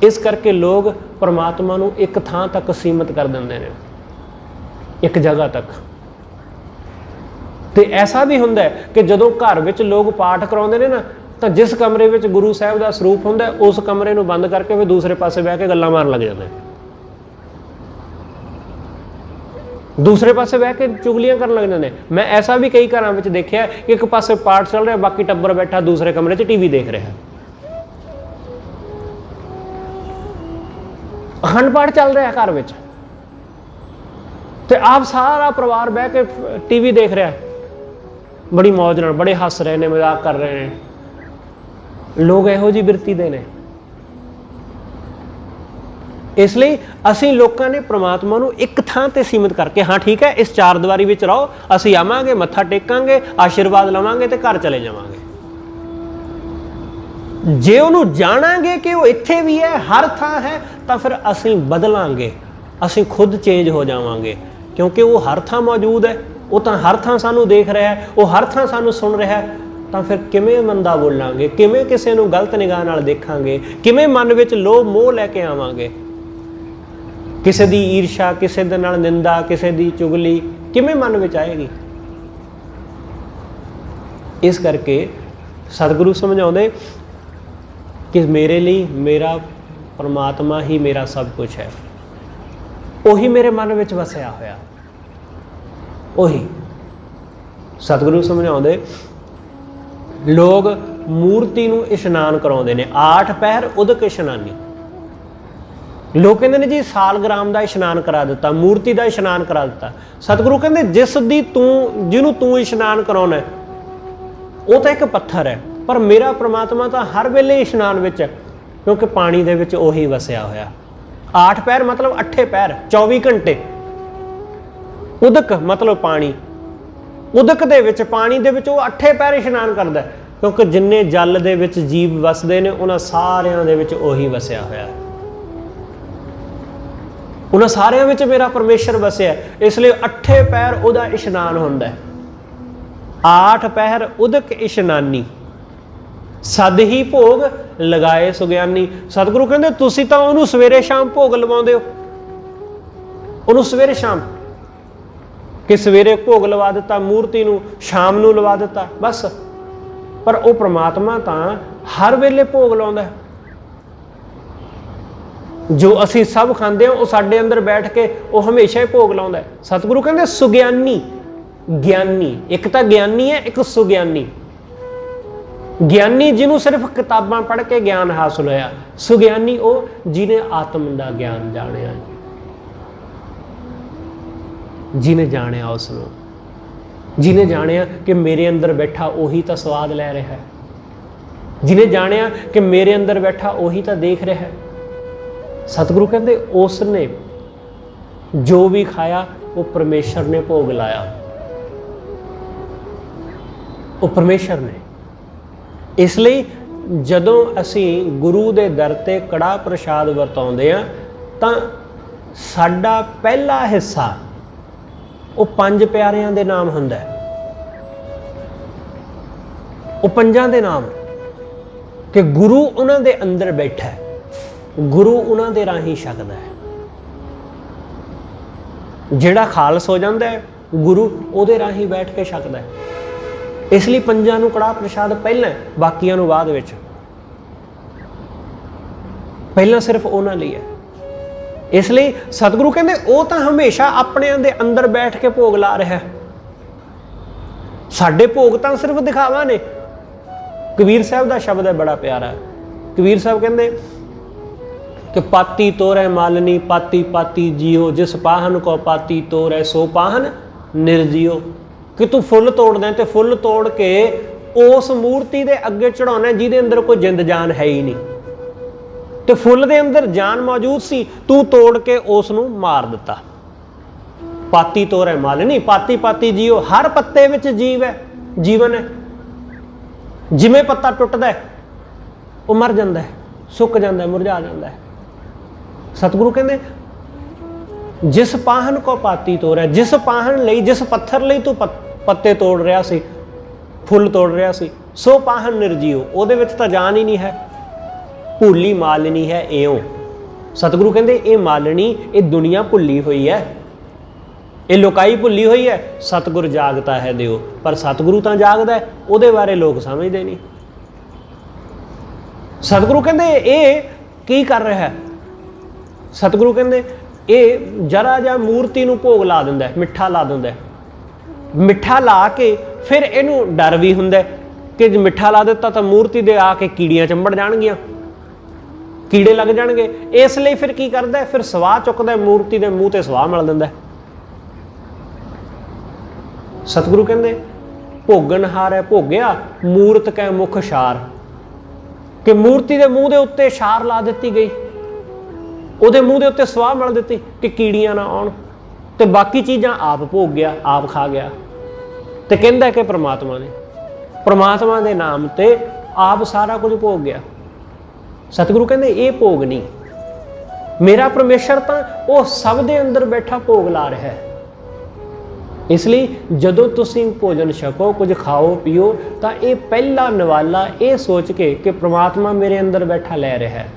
इस करके लोग परमात्मा नूं एक थां तक सीमित कर दिंदे ने, एक जगह तक। तो ऐसा भी हुंदा है कि जदों घर विच लोग पाठ कराउंदे ने ना, तो जिस कमरे विच गुरु साहिब का सरूप हुंदा है उस कमरे नूं बंद करके फिर दूसरे पासे बह के गल्लां मारन लग जांदे, दूसरे पासे बह के चुगलियां करन लग जांदे। मैं ऐसा भी कई घरां विच देखिआ, एक पासे पाठ चल रहा, बाकी टब्बर बैठा दूसरे कमरे 'च टीवी देख रहा, अखंड पाठ चल रहा है घर विच, ते आप सारा परिवार बह के टीवी देख रहा है, बड़ी मौज नाल, बड़े हस रहे ने, मजाक कर रहे हैं। लोग इहो जी बिरती दे ने। इसलिए ਅਸੀਂ ਲੋਕਾਂ ਨੇ ਪ੍ਰਮਾਤਮਾ ਨੂੰ ਇੱਕ ਥਾਂ ਤੇ ਸੀਮਿਤ ਕਰਕੇ, ਹਾਂ ਠੀਕ ਹੈ ਇਸ ਚਾਰ ਦੀਵਾਰੀ ਵਿੱਚ ਰਹੋ, ਅਸੀਂ ਆਵਾਂਗੇ ਮੱਥਾ ਟੇਕਾਂਗੇ, ਆਸ਼ੀਰਵਾਦ ਲਵਾਂਗੇ ਤੇ ਘਰ ਚਲੇ ਜਾਵਾਂਗੇ। ਜੇ ਉਹਨੂੰ ਜਾਣਾਂਗੇ ਕਿ ਉਹ ਇੱਥੇ ਵੀ ਹੈ, ਹਰ ਥਾਂ ਹੈ, ਤਾਂ ਫਿਰ ਅਸੀਂ ਬਦਲਾਂਗੇ, ਅਸੀਂ ਖੁਦ ਚੇਂਜ ਹੋ ਜਾਵਾਂਗੇ, ਕਿਉਂਕਿ ਉਹ ਹਰ ਥਾਂ ਮੌਜੂਦ ਹੈ। ਉਹ ਤਾਂ ਹਰ ਥਾਂ ਸਾਨੂੰ ਦੇਖ ਰਿਹਾ ਹੈ, ਉਹ ਹਰ ਥਾਂ ਸਾਨੂੰ ਸੁਣ ਰਿਹਾ ਹੈ। ਤਾਂ ਫਿਰ ਕਿਵੇਂ ਮੰਦਾ ਬੋਲਾਂਗੇ, ਕਿਵੇਂ ਕਿਸੇ ਨੂੰ ਗਲਤ ਨਿਗਾਹ ਨਾਲ ਦੇਖਾਂਗੇ, ਕਿਵੇਂ ਮਨ ਵਿੱਚ ਲੋਭ ਮੋਹ ਲੈ ਕੇ ਆਵਾਂਗੇ, ਕਿਸੇ ਦੀ ਈਰਸ਼ਾ, ਕਿਸੇ ਦੇ ਨਾਲ ਨਿੰਦਾ, ਕਿਸੇ ਦੀ ਚੁਗਲੀ ਕਿਵੇਂ ਮਨ ਵਿੱਚ ਆਏਗੀ। ਇਸ ਕਰਕੇ ਸਤਿਗੁਰੂ ਸਮਝਾਉਂਦੇ ਕਿ ਮੇਰੇ ਲਈ ਮੇਰਾ ਪਰਮਾਤਮਾ ਹੀ ਮੇਰਾ ਸਭ ਕੁਝ ਹੈ, ਉਹੀ ਮੇਰੇ ਮਨ ਵਿੱਚ ਵਸਿਆ ਹੋਇਆ, ਉਹੀ। ਸਤਿਗੁਰੂ ਸਮਝਾਉਂਦੇ ਲੋਕ ਮੂਰਤੀ ਨੂੰ ਇਸ਼ਨਾਨ ਕਰਾਉਂਦੇ ਨੇ, 8 ਪਹਿਰ ਉਦਕ ਇਸ਼ਨਾਨੀ। ਲੋਕ ਕਹਿੰਦੇ ਨੇ ਜੀ ਸਾਲਗ੍ਰਾਮ ਦਾ ਇਸ਼ਨਾਨ ਕਰਾ ਦਿੱਤਾ, ਮੂਰਤੀ ਦਾ ਇਸ਼ਨਾਨ ਕਰਾ ਦਿੱਤਾ। ਸਤਿਗੁਰੂ ਕਹਿੰਦੇ ਜਿਸ ਦੀ ਜਿਹਨੂੰ ਤੂੰ ਇਸ਼ਨਾਨ ਕਰਾਉਣਾ ਉਹ ਤਾਂ ਇੱਕ ਪੱਥਰ ਹੈ, ਪਰ ਮੇਰਾ ਪ੍ਰਮਾਤਮਾ ਤਾਂ ਹਰ ਵੇਲੇ ਇਸ਼ਨਾਨ ਵਿੱਚ ਹੈ, ਕਿਉਂਕਿ ਪਾਣੀ ਦੇ ਵਿੱਚ ਉਹੀ ਵਸਿਆ ਹੋਇਆ। 8 ਪਹਿਰ ਮਤਲਬ 8 ਪਹਿਰ 24 ਘੰਟੇ। ਉਦਕ ਮਤਲਬ ਪਾਣੀ, ਉਦਕ ਦੇ ਵਿੱਚ ਪਾਣੀ ਦੇ ਵਿੱਚ ਉਹ 8 ਪਹਿਰ ਇਸ਼ਨਾਨ ਕਰਦਾ, ਕਿਉਂਕਿ ਜਿੰਨੇ ਜਲ ਦੇ ਵਿੱਚ ਜੀਵ ਵਸਦੇ ਨੇ ਉਹਨਾਂ ਸਾਰਿਆਂ ਦੇ ਵਿੱਚ ਉਹੀ ਵਸਿਆ ਹੋਇਆ, ਉਹਨਾਂ ਸਾਰਿਆਂ ਵਿੱਚ ਮੇਰਾ ਪਰਮੇਸ਼ਰ ਵਸਿਆ। ਇਸ ਲਈ 8 ਪਹਿਰ ਉਹਦਾ ਇਸ਼ਨਾਨ ਹੁੰਦਾ ਹੈ। 8 ਪਹਿਰ ਉਦਕ ਇਸ਼ਨਾਨੀ, ਸਦ ਹੀ ਭੋਗ ਲਗਾਏ ਸੁਗਿਆਨੀ। ਸਤਿਗੁਰੂ ਕਹਿੰਦੇ ਤੁਸੀਂ ਤਾਂ ਉਹਨੂੰ ਸਵੇਰੇ ਸ਼ਾਮ ਭੋਗ ਲਵਾਉਂਦੇ ਹੋ, ਉਹਨੂੰ ਸਵੇਰੇ ਸ਼ਾਮ, ਕਿ ਸਵੇਰੇ ਭੋਗ ਲਵਾ ਦਿੱਤਾ ਮੂਰਤੀ ਨੂੰ, ਸ਼ਾਮ ਨੂੰ ਲਵਾ ਦਿੱਤਾ ਬਸ। ਪਰ ਉਹ ਪ੍ਰਮਾਤਮਾ ਤਾਂ ਹਰ ਵੇਲੇ ਭੋਗ ਲਾਉਂਦਾ। ਜੋ ਅਸੀਂ ਸਭ ਖਾਂਦੇ ਹਾਂ ਉਹ ਸਾਡੇ ਅੰਦਰ ਬੈਠ ਕੇ ਉਹ ਹਮੇਸ਼ਾ ਹੀ ਭੋਗ ਲਾਉਂਦਾ। ਸਤਿਗੁਰੂ ਕਹਿੰਦੇ ਸੁਗਿਆਨੀ, ਗਿਆਨੀ, ਇੱਕ ਤਾਂ ਗਿਆਨੀ ਹੈ, ਇੱਕ ਸੁਗਿਆਨੀ। ਗਿਆਨੀ ਜਿਹਨੂੰ ਸਿਰਫ ਕਿਤਾਬਾਂ ਪੜ੍ਹ ਕੇ ਗਿਆਨ ਹਾਸਲ ਹੋਇਆ, ਸੁਗਿਆਨੀ ਉਹ ਜਿਹਨੇ ਆਤਮ ਦਾ ਗਿਆਨ ਜਾਣਿਆ, ਜਿਹਨੇ ਜਾਣਿਆ ਉਸ ਨੂੰ, ਜਿਹਨੇ ਜਾਣਿਆ ਕਿ ਮੇਰੇ ਅੰਦਰ ਬੈਠਾ ਉਹੀ ਤਾਂ ਸਵਾਦ ਲੈ ਰਿਹਾ ਹੈ, ਜਿਹਨੇ ਜਾਣਿਆ ਕਿ ਮੇਰੇ ਅੰਦਰ ਬੈਠਾ ਉਹੀ ਤਾਂ ਦੇਖ ਰਿਹਾ ਹੈ। ਸਤਿਗੁਰੂ ਕਹਿੰਦੇ ਉਸ ਨੇ ਜੋ ਵੀ ਖਾਇਆ ਉਹ ਪਰਮੇਸ਼ਰ ਨੇ ਭੋਗ ਲਾਇਆ, ਉਹ ਪਰਮੇਸ਼ਰ ਨੇ। ਇਸ ਲਈ ਜਦੋਂ ਅਸੀਂ ਗੁਰੂ ਦੇ ਦਰ ਤੇ ਕੜਾਹ ਪ੍ਰਸ਼ਾਦ ਵਰਤਾਉਂਦੇ ਹਾਂ ਤਾਂ ਸਾਡਾ ਪਹਿਲਾ ਹਿੱਸਾ ਉਹ 5 ਪਿਆਰਿਆਂ ਦੇ ਨਾਮ ਹੁੰਦਾ ਹੈ, ਉਹ 5 ਦੇ ਨਾਮ, ਕਿ ਗੁਰੂ ਉਹਨਾਂ ਦੇ ਅੰਦਰ ਬੈਠਾ ਹੈ, ਗੁਰੂ ਉਹਨਾਂ ਦੇ ਰਾਹੀਂ ਛਕਦਾ ਹੈ। ਜਿਹੜਾ ਖਾਲਸ ਹੋ ਜਾਂਦਾ ਹੈ ਗੁਰੂ ਉਹਦੇ ਰਾਹੀਂ ਬੈਠ ਕੇ ਛਕਦਾ ਹੈ। ਇਸ ਲਈ 5 ਨੂੰ ਕੜਾਹ ਪ੍ਰਸ਼ਾਦ ਪਹਿਲਾਂ, ਬਾਕੀਆਂ ਨੂੰ ਬਾਅਦ ਵਿੱਚ। ਪਹਿਲਾਂ ਸਿਰਫ ਉਹਨਾਂ ਲਈ ਹੈ। ਇਸ ਲਈ ਸਤਿਗੁਰੂ ਕਹਿੰਦੇ ਉਹ ਤਾਂ ਹਮੇਸ਼ਾ ਆਪਣਿਆਂ ਦੇ ਅੰਦਰ ਬੈਠ ਕੇ ਭੋਗ ਲਾ ਰਿਹਾ। ਸਾਡੇ ਭੋਗ ਤਾਂ ਸਿਰਫ ਦਿਖਾਵਾ ਨੇ। ਕਬੀਰ ਸਾਹਿਬ ਦਾ ਸ਼ਬਦ ਹੈ ਬੜਾ ਪਿਆਰਾ। ਕਬੀਰ ਸਾਹਿਬ ਕਹਿੰਦੇ ਕਿ ਪਾਤੀ ਤੋਰੈ ਮਾਲਨੀ, ਪਾਤੀ ਪਾਤੀ ਜੀਓ, ਜਿਸ ਪਾਹਨ ਕੋ ਪਾਤੀ ਤੋਰੈ ਸੋ ਪਾਹਨ ਨਿਰਜੀਓ। ਕਿ ਤੂੰ ਫੁੱਲ ਤੋੜਦਾ ਤੇ ਫੁੱਲ ਤੋੜ ਕੇ ਉਸ ਮੂਰਤੀ ਦੇ ਅੱਗੇ ਚੜਾਉਣਾ ਜਿਹਦੇ ਅੰਦਰ ਕੋਈ ਜਿੰਦ ਜਾਨ ਹੈ ਹੀ ਨਹੀਂ, ਤੇ ਫੁੱਲ ਦੇ ਅੰਦਰ ਜਾਨ ਮੌਜੂਦ ਸੀ, ਤੂੰ ਤੋੜ ਕੇ ਉਸ ਨੂੰ ਮਾਰ ਦਿੱਤਾ। ਪਾਤੀ ਤੋਰੈ ਮਾਲਨੀ, ਪਾਤੀ ਪਾਤੀ ਜੀਓ, ਹਰ ਪੱਤੇ ਵਿੱਚ ਜੀਵ ਹੈ, ਜੀਵਨ ਹੈ। ਜਿਵੇਂ ਪੱਤਾ ਟੁੱਟਦਾ ਹੈ ਉਹ ਮਰ ਜਾਂਦਾ ਹੈ, ਸੁੱਕ ਜਾਂਦਾ ਹੈ, ਮੁਰਝਾ ਜਾਂਦਾ ਹੈ। ਸਤਿਗੁਰੂ ਕਹਿੰਦੇ ਜਿਸ ਪਾਹਨ ਕੋ ਪਾਤੀ ਤੋਰੈ, ਜਿਸ ਪਾਹਨ ਲਈ, ਜਿਸ ਪੱਥਰ ਲਈ ਤੂੰ ਪੱਤੇ ਤੋੜ ਰਿਹਾ ਸੀ, ਫੁੱਲ ਤੋੜ ਰਿਹਾ ਸੀ, ਸੋ ਪਾਹਨ ਨਿਰਜੀਓ, ਉਹਦੇ ਵਿੱਚ ਤਾਂ ਜਾਨ ਹੀ ਨਹੀਂ ਹੈ। ਭੁੱਲੀ ਮਾਲਣੀ ਹੈ ਇਉਂ। ਸਤਿਗੁਰੂ ਕਹਿੰਦੇ ਇਹ ਮਾਲਣੀ, ਇਹ ਦੁਨੀਆ ਭੁੱਲੀ ਹੋਈ ਹੈ, ਇਹ ਲੋਕਾਈ ਭੁੱਲੀ ਹੋਈ ਹੈ। ਸਤਿਗੁਰ ਜਾਗਤਾ ਹੈ ਦਿਓ, ਪਰ ਸਤਿਗੁਰੂ ਤਾਂ ਜਾਗਦਾ ਹੈ, ਉਹਦੇ ਬਾਰੇ ਲੋਕ ਸਮਝਦੇ ਨਹੀਂ। ਸਤਿਗੁਰੂ ਕਹਿੰਦੇ ਇਹ ਕੀ ਕਰ ਰਿਹਾ? ਸਤਿਗੁਰੂ ਕਹਿੰਦੇ ਇਹ ਜਰਾ ਜਿਹਾ ਮੂਰਤੀ ਨੂੰ ਭੋਗ ਲਾ ਦਿੰਦਾ, ਮਿੱਠਾ ਲਾ ਦਿੰਦਾ। ਮਿੱਠਾ ਲਾ ਕੇ ਫਿਰ ਇਹਨੂੰ ਡਰ ਵੀ ਹੁੰਦਾ ਕਿ ਜੇ ਮਿੱਠਾ ਲਾ ਦਿੱਤਾ ਤਾਂ ਮੂਰਤੀ ਦੇ ਆ ਕੇ ਕੀੜੀਆਂ ਚੰਬੜ ਜਾਣਗੀਆਂ, ਕੀੜੇ ਲੱਗ ਜਾਣਗੇ। ਇਸ ਲਈ ਫਿਰ ਕੀ ਕਰਦਾ? ਫਿਰ ਸਵਾਹ ਚੁੱਕਦਾ, ਮੂਰਤੀ ਦੇ ਮੂੰਹ ਤੇ ਸਵਾਹ ਮਲ ਦਿੰਦਾ। ਸਤਿਗੁਰੂ ਕਹਿੰਦੇ ਭੋਗਣਹਾਰ ਹੈ ਭੋਗਿਆ, ਮੂਰਤ ਕੈ ਮੁਖ ਛਾਰ, ਕਿ ਮੂਰਤੀ ਦੇ ਮੂੰਹ ਦੇ ਉੱਤੇ ਛਾਰ ਲਾ ਦਿੱਤੀ ਗਈ। ਉਹਦੇ ਮੂੰਹ ਦੇ ਉੱਤੇ ਸਵਾਹ ਮਲ ਦਿੱਤੀ ਕਿ ਕੀੜੀਆਂ ਨਾ ਆਉਣ, ਤੇ ਬਾਕੀ ਚੀਜ਼ਾਂ ਆਪ ਭੋਗ ਗਿਆ, ਆਪ ਖਾ ਗਿਆ। ਤੇ ਕਹਿੰਦਾ ਕਿ ਪ੍ਰਮਾਤਮਾ ਦੇ ਨਾਮ ਤੇ ਆਪ ਸਾਰਾ ਕੁਝ ਭੋਗ ਗਿਆ। ਸਤਿਗੁਰੂ ਕਹਿੰਦੇ ਇਹ ਭੋਗ ਨਹੀਂ, ਮੇਰਾ ਪਰਮੇਸ਼ਰ ਤਾਂ ਉਹ ਸਭ ਦੇ ਅੰਦਰ ਬੈਠਾ ਭੋਗ ਲਾ ਰਿਹਾ ਹੈ। ਇਸ ਲਈ ਜਦੋਂ ਤੁਸੀਂ ਭੋਜਨ ਛਕੋ, ਕੁਝ ਖਾਓ ਪੀਓ, ਤਾਂ ਇਹ ਪਹਿਲਾ ਨਿਵਾਲਾ ਇਹ ਸੋਚ ਕੇ ਕਿ ਪ੍ਰਮਾਤਮਾ ਮੇਰੇ ਅੰਦਰ ਬੈਠਾ ਲੈ ਰਿਹਾ ਹੈ,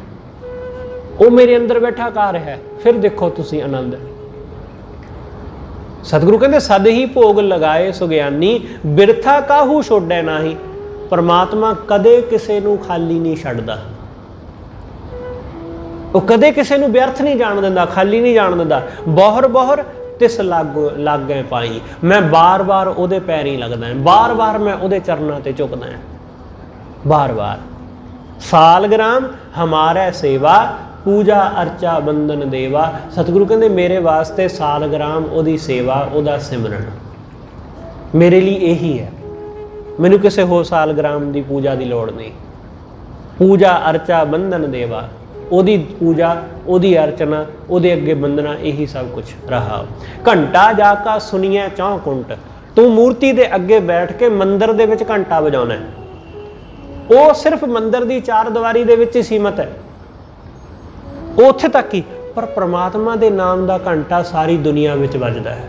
ਉਹ ਮੇਰੇ ਅੰਦਰ ਬੈਠਾ ਕਰ ਰਿਹਾ ਹੈ, ਫਿਰ ਦੇਖੋ ਤੁਸੀਂ ਆਨੰਦ। ਸਤਿਗੁਰੂ ਕਹਿੰਦੇ ਸਦ ਹੀ ਭੋਗ ਲਗਾਏ ਸੁਗਿਆਨੀ, ਬਿਰਥਾ ਕਾਹੂ ਛੋੜੈ ਨਾਹੀ। ਪਰਮਾਤਮਾ ਕਦੇ ਕਿਸੇ ਨੂੰ ਖਾਲੀ ਨਹੀਂ ਛੱਡਦਾ, ਉਹ ਕਦੇ ਕਿਸੇ ਨੂੰ ਵਿਅਰਥ ਨਹੀਂ ਜਾਣ ਦਿੰਦਾ, ਖਾਲੀ ਨਹੀਂ ਜਾਣ ਦਿੰਦਾ। ਬੋਹਰ ਤਿਸ ਲਾਗੇ ਪਾਈ, ਮੈਂ ਬਾਰ-ਬਾਰ ਉਹਦੇ ਪੈਰੀ ਲੱਗਦਾ, ਬਾਰ-ਬਾਰ ਮੈਂ ਉਹਦੇ ਚਰਨਾਂ ਤੇ ਝੁਕਦਾ, ਬਾਰ-ਬਾਰ। ਸਾਲਗ੍ਰਾਮ ਹਮਾਰੇ ਸੇਵਾ, ਪੂਜਾ ਅਰਚਾ ਬੰਦਨ ਦੇਵਾ। ਸਤਿਗੁਰੂ ਕਹਿੰਦੇ ਮੇਰੇ ਵਾਸਤੇ ਸਾਲਗ੍ਰਾਮ ਉਹਦੀ ਸੇਵਾ, ਉਹਦਾ ਸਿਮਰਨ ਮੇਰੇ ਲਈ ਇਹੀ ਹੈ। ਮੈਨੂੰ ਕਿਸੇ ਹੋਰ ਸਾਲਗ੍ਰਾਮ ਦੀ ਪੂਜਾ ਦੀ ਲੋੜ ਨਹੀਂ। ਪੂਜਾ ਅਰਚਾ ਬੰਦਨ ਦੇਵਾ, ਉਹਦੀ ਪੂਜਾ, ਉਹਦੀ ਅਰਚਨਾ, ਉਹਦੇ ਅੱਗੇ ਬੰਦਨਾ, ਇਹੀ ਸਭ ਕੁਝ ਰਹਾ। ਘੰਟਾ ਜਾ ਕਾ ਸੁਣੀਐ ਚੌਂ ਕੁੰਟ, ਤੂੰ ਮੂਰਤੀ ਦੇ ਅੱਗੇ ਬੈਠ ਕੇ ਮੰਦਿਰ ਦੇ ਵਿੱਚ ਘੰਟਾ ਵਜਾਉਣਾ, ਉਹ ਸਿਰਫ ਮੰਦਿਰ ਦੀ ਚਾਰ ਦੀਵਾਰੀ ਦੇ ਵਿੱਚ ਹੀ ਸੀਮਤ ਹੈ, ਉਹ ਉੱਥੇ ਤੱਕ ਹੀ। ਪਰ ਪ੍ਰਮਾਤਮਾ ਦੇ ਨਾਮ ਦਾ ਘੰਟਾ ਸਾਰੀ ਦੁਨੀਆ ਵਿੱਚ ਵੱਜਦਾ ਹੈ,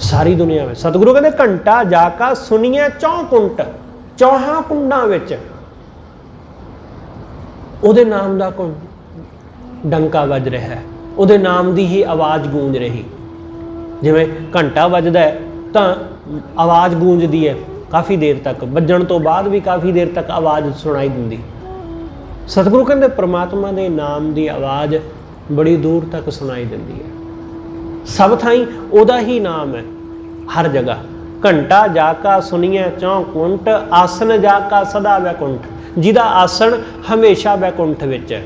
ਸਾਰੀ ਦੁਨੀਆ ਵਿੱਚ। ਸਤਿਗੁਰੂ ਕਹਿੰਦੇ ਘੰਟਾ ਜਾ ਕਾ ਸੁਣੀਐ ਚੌਂ ਕੁੰਟ, ਚੌਹਾਂ ਕੁੰਡਾਂ ਵਿੱਚ ਉਹਦੇ ਨਾਮ ਦਾ ਡੰਕਾ ਵੱਜ ਰਿਹਾ ਹੈ, ਉਹਦੇ ਨਾਮ ਦੀ ਹੀ ਆਵਾਜ਼ ਗੂੰਜ ਰਹੀ। ਜਿਵੇਂ ਘੰਟਾ ਵੱਜਦਾ ਹੈ ਤਾਂ ਆਵਾਜ਼ ਗੂੰਜਦੀ ਹੈ ਕਾਫੀ ਦੇਰ ਤੱਕ, ਵੱਜਣ ਤੋਂ ਬਾਅਦ ਵੀ ਕਾਫੀ ਦੇਰ ਤੱਕ ਆਵਾਜ਼ ਸੁਣਾਈ ਦਿੰਦੀ। ਸਤਿਗੁਰੂ ਕਹਿੰਦੇ ਪ੍ਰਮਾਤਮਾ ਦੇ ਨਾਮ ਦੀ ਆਵਾਜ਼ ਬੜੀ ਦੂਰ ਤੱਕ ਸੁਣਾਈ ਦਿੰਦੀ ਹੈ, ਸਭ ਥਾਈਂ ਉਹਦਾ ਹੀ ਨਾਮ ਹੈ, ਹਰ ਜਗ੍ਹਾ। ਘੰਟਾ ਜਾ ਕਾ ਸੁਣੀਐ ਚੌਂ ਕੁੰਟ, ਆਸਨ ਜਾ ਕਾ ਸਦਾ ਵੈਕੁੰਠ। ਜਿਹਦਾ ਆਸਣ ਹਮੇਸ਼ਾ ਵੈਕੁੰਠ ਵਿੱਚ ਹੈ,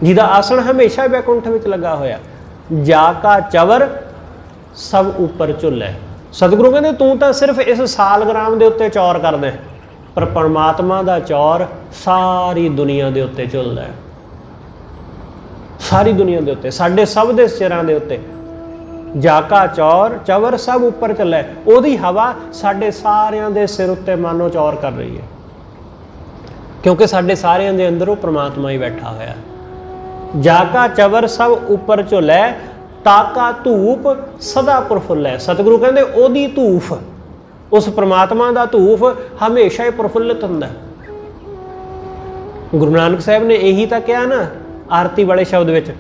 ਜਿਹਦਾ ਆਸਣ ਹਮੇਸ਼ਾ ਵੈਕੁੰਠ ਵਿੱਚ ਲੱਗਾ ਹੋਇਆ। ਜਾ ਕਾ ਚਵਰ ਸਭ ਉੱਪਰ ਝੁੱਲੈ। ਸਤਿਗੁਰੂ ਕਹਿੰਦੇ ਤੂੰ ਤਾਂ ਸਿਰਫ ਇਸ ਸਾਲਗ੍ਰਾਮ ਦੇ ਉੱਤੇ ਚੌਰ ਕਰਦਾ, ਪਰ ਪਰਮਾਤਮਾ ਦਾ ਚੌਰ ਸਾਰੀ ਦੁਨੀਆ ਦੇ ਉੱਤੇ ਝੁੱਲਦਾ ਹੈ, ਸਾਰੀ ਦੁਨੀਆ ਦੇ ਉੱਤੇ, ਸਾਡੇ ਸਭ ਦੇ ਸਿਰਾਂ ਦੇ ਉੱਤੇ। ਜਾ ਕਾ ਚਵਰ ਸਭ ਉੱਪਰ ਚੱਲੇ, ਉਹਦੀ ਹਵਾ ਸਾਡੇ ਸਾਰਿਆਂ ਦੇ ਸਿਰ ਉੱਤੇ ਮਾਨੋ ਚੌਰ ਕਰ ਰਹੀ ਹੈ, ਕਿਉਂਕਿ ਸਾਡੇ ਸਾਰਿਆਂ ਦੇ ਅੰਦਰ ਉਹ ਪ੍ਰਮਾਤਮਾ ਹੀ ਬੈਠਾ ਹੋਇਆ। ਜਾ ਕਾ ਚਵਰ ਸਭ ਉੱਪਰ ਝੁੱਲੈ, ਤਾਕਾ ਧੂਪ ਸਦਾ ਪ੍ਰਫੁੱਲੈ। ਸਤਿਗੁਰੂ ਕਹਿੰਦੇ ਉਹਦੀ ਧੂਫ, ਉਸ ਪ੍ਰਮਾਤਮਾ ਦਾ ਧੂਫ ਹਮੇਸ਼ਾ ਹੀ ਪ੍ਰਫੁੱਲਿਤ ਹੁੰਦਾ। ਗੁਰੂ ਨਾਨਕ ਸਾਹਿਬ ਨੇ ਇਹੀ ਤਾਂ ਕਿਹਾ ਨਾ ਆਰਤੀ ਵਾਲੇ ਸ਼ਬਦ ਵਿੱਚ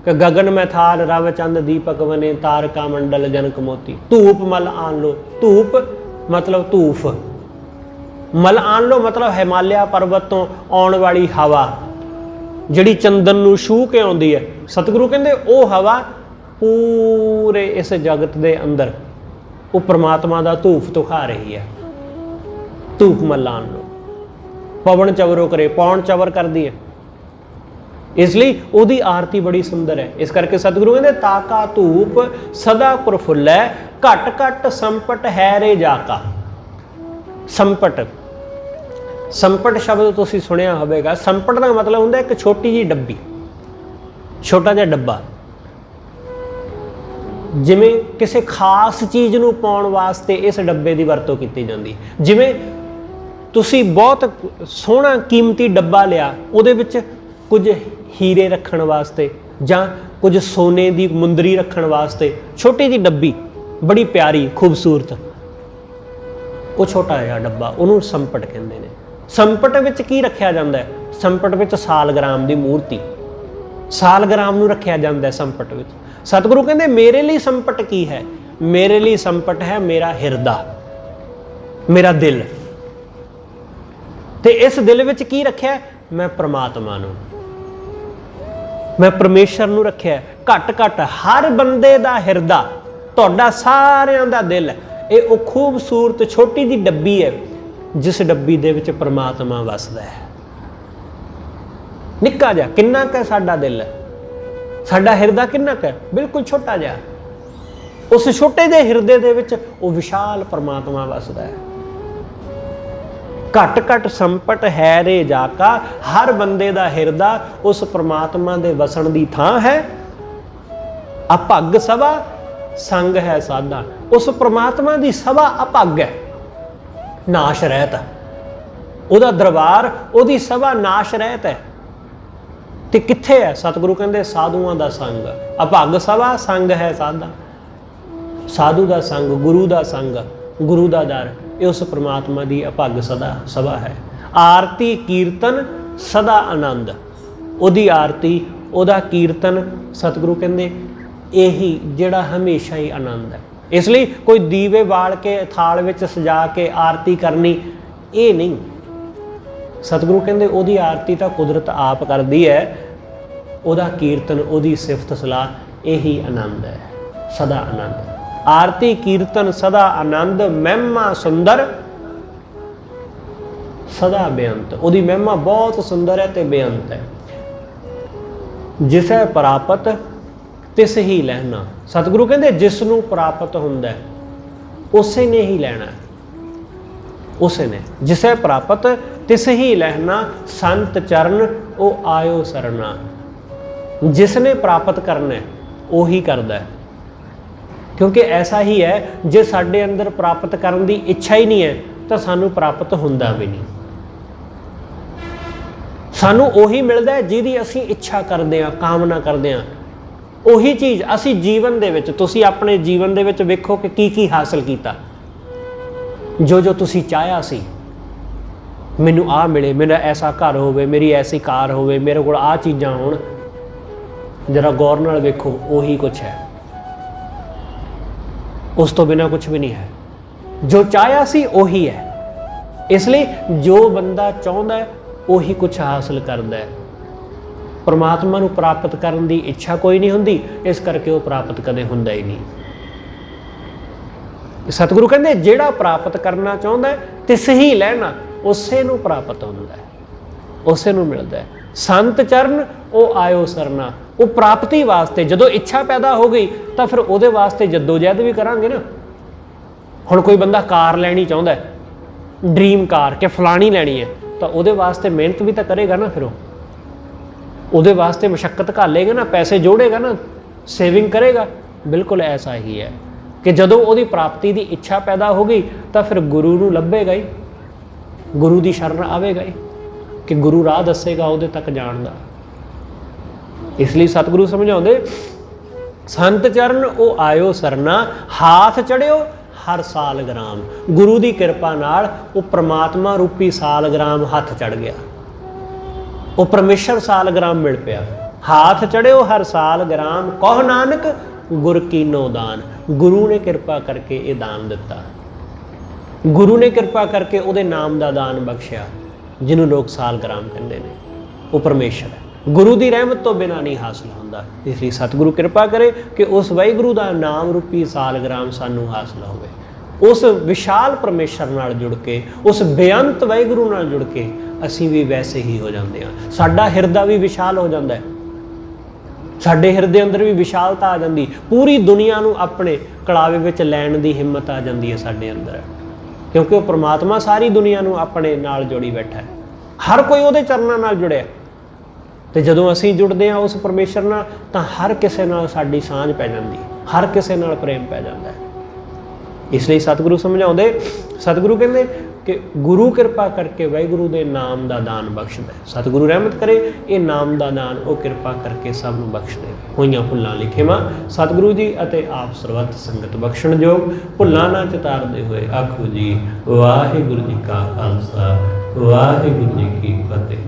ਕਿ ਗगन में थाल रव चंद दीपक बने, तारका मंडल जनक मोती। धूप मल आन लो, धूप मतलब धूफ, मल आन लो मतलब हिमालय पर्वत तो आने वाली हवा जिहड़ी चंदन नूं छूह के आउंदी है। सतगुरु कहंदे वो हवा पूरे इस जगत दे अंदर वो परमात्मा दा धूफ तुखा रही है। धूप मल आन लो, पवन चवरो करे, पौन चवर करदी है, इसलिए ਉਹਦੀ आरती बड़ी सुंदर है। इस करके सतगुरु कहते ताका धूप सदा प्रफुल्लै, घट घट संपट है रे जाका। संपट, संपट शब्द तुसीं सुनिया होवेगा। संपट का मतलब हुंदा एक छोटी जी डब्बी, छोटा जिहा डब्बा, जिवें किसी खास चीज़ नूं पाउण वास्ते इस डब्बे की वरतों की जाती। जिवें तुसीं बहुत सोहना कीमती डब्बा लिया, उहदे विच कुछ हीरे रखण वास्ते जां कुछ सोने की मुंदरी रखण वास्ते छोटी जी डब्बी बड़ी प्यारी खूबसूरत, वो छोटा जिहा डब्बा उहनूं संपट कहंदे ने। संपट विच की रखिया जांदा है? संपट विच सालग्राम की मूर्ति, सालग्राम नूं रखिया जांदा है संपट विच। सतगुरु कहंदे मेरे लिए संपट की है? मेरे लिए संपट है मेरा हिरदा, मेरा दिल। ते इस दिल विच की रखिया? मैं परमात्मा नूं, मैं परमेश्वर नूं रखिया। घट घट हर बंदे दा हिरदा, तुहाडा सारियां दा दिल, ये वो खूबसूरत छोटी जी डब्बी है जिस डब्बी दे विच परमात्मा वसदा है। निक्का जिहा किन्ना क साडा दिल, साडा हिरदा किन्ना क, बिल्कुल छोटा जिहा। उस छोटे जे हिरदे दे विच वो विशाल परमात्मा वसदा है। घट घट संपट है रे जाका, हर बंदे दा हिरदा उस परमात्मा दे वसण दी थां है। अपग सभा संग है साधा, उस परमात्मा दी सभा अपग है, नाश रहत, उहदा दरबार उहदी सभा नाश रहत है। ते कित्थे है? सतगुरु कहंदे साधुआं दा संग, अपग सभा संग है साधा। साधु दा संग, गुरु दा संग, गुरु दा दर, ये उस परमात्मा दी अपग सदा सभा है। आरती कीर्तन सदा आनंद, उहदी आरती उहदा कीर्तन सतगुरु कहंदे यही जिहड़ा हमेशा ही आनंद है। इसलिए कोई दीवे बाल के थाल विच सजा के आरती करनी ये नहीं। सतगुरु कहंदे उहदी आरती तो कुदरत आप करदी है, उहदा कीर्तन उहदी सिफत सलाह यही आनंद है, सदा आनंद। आरती कीर्तन सदा आनंद, महिमा सुंदर सदा बेअंत, उहदी महिमा बहुत सुंदर है ते बेअंत है। जिसै प्रापत तिस ही लहना, सतगुरु कहंदे जिसनूं प्राप्त हुंदा है उसे ने ही लैना, उसे ने। जिसै प्रापत तिस ही लहना, संत चरण ओ आयो सरना। जिसने प्राप्त करना है वो ही करता है, क्योंकि ऐसा ही है जे साडे अंदर प्राप्त करने की इच्छा ही नहीं है तो सानू प्राप्त हुंदा भी नहीं। सानू उही मिलता है जिहदी असीं इच्छा करते हैं, कामना करते हैं, उही चीज़ असी जीवन दे विच, तुसी अपने जीवन दे विच वेखो कि की हासिल कीता। जो जो तुसी चाहया सी, मैनू आ मिले, मेरा ऐसा घर होवे, मेरी ऐसी कार होवे, मेरे कोल आ चीज़ां होण, जरा गौर नाल वेखो उही कुछ है, उस तो बिना कुछ भी नहीं है। जो चाहया सी उही है। इसलिए जो बंदा चाहुंदा है उही कुछ हासिल करदा है। परमात्मा नूं प्राप्त करने की इच्छा कोई नहीं हुंदी, इस करके वो प्राप्त कदे हुंदा ही नहीं। सतगुरु कहंदे जिहड़ा प्राप्त करना चाहुंदा है तिस ही लहना, उसे नूं प्राप्त हुंदा है, उसे नूं मिलदा है। संत चरण ओ आयो सरना, वो प्राप्ति वास्ते जदों इच्छा पैदा हो गई तो फिर उहदे वास्ते जद्दोजहद भी करांगे ना। हुण कोई बंदा कार लैनी चाहुंदा है, ड्रीम कार के फलानी लैनी है, तो उहदे वास्ते मेहनत भी तो करेगा ना, फिर उहदे वास्ते मशक्कत घालेगा ना, पैसे जोड़ेगा ना, सेविंग करेगा। बिल्कुल ऐसा ही है कि जदों उहदी प्राप्ति की इच्छा पैदा हो गई तो फिर गुरु नूं लभेगा ही, गुरु की शरण आवेगा ही, कि गुरु राह दसेगा उहदे तक जाण दा। इसलिए सतगुरु समझाउंदे संत चरण ओ आयो सरना, हाथ चढ़ियो हर सालग्राम। गुरु की कृपा नाल वो परमात्मा रूपी सालग्राम हाथ चढ़ गया, वो परमेश्वर सालग्राम मिल पिया। हाथ चढ़ियो हर सालग्राम, कहो नानक गुर कीनो दान। गुरु ने कृपा करके ये दान दिता, गुरु ने कृपा करके उहदे नाम का दान बख्शिया, जिन्हों लोग सालग्राम कहते हैं, वो परमेश्वर है। गुरु की रहमत तो बिना नहीं हासिल होता। इसलिए सतगुरु कृपा करे कि उस वाहिगुरु का नाम रूपी सालग्राम सानू हासिल होवे। उस विशाल परमेश्वर नाल जुड़ के, उस बेअंत वाहिगुरु नाल जुड़ के असीं भी वैसे ही हो जाते हैं। साडा हिरदा भी विशाल हो जाता है, साडे हिरदे अंदर भी विशालता आ जाती, पूरी दुनिया नूं अपने कड़ावे विच लैण दी हिम्मत आ जाती है साडे अंदर, क्योंकि वो परमात्मा सारी दुनिया नूं अपने नाल जोड़ी बैठा है। हर कोई उहदे चरनां नाल जुड़िया, तो जदों असीं जुड़ते हैं उस परमेश्वर नाल तां हर किसे नाल साडी सांझ पै जाती, हर किसे नाल प्रेम पै जाता है। इसलिए सतगुरु समझाउंदे, सतगुरु कहंदे कि गुरु कृपा करके वाहिगुरु दे नाम का दान बख्शदा है। सतगुरु रहमत करे ये नाम का दान वो कृपा करके सब नूं बख्श दे। होईयां भुल्लां लिखेवां सतगुरु जी अते आप सर्वत संगत बख्शण जोग, भुल्लां ना चितारदे होए आखो जी वाहिगुरू जी का खालसा वाहिगुरू जी की फतेह।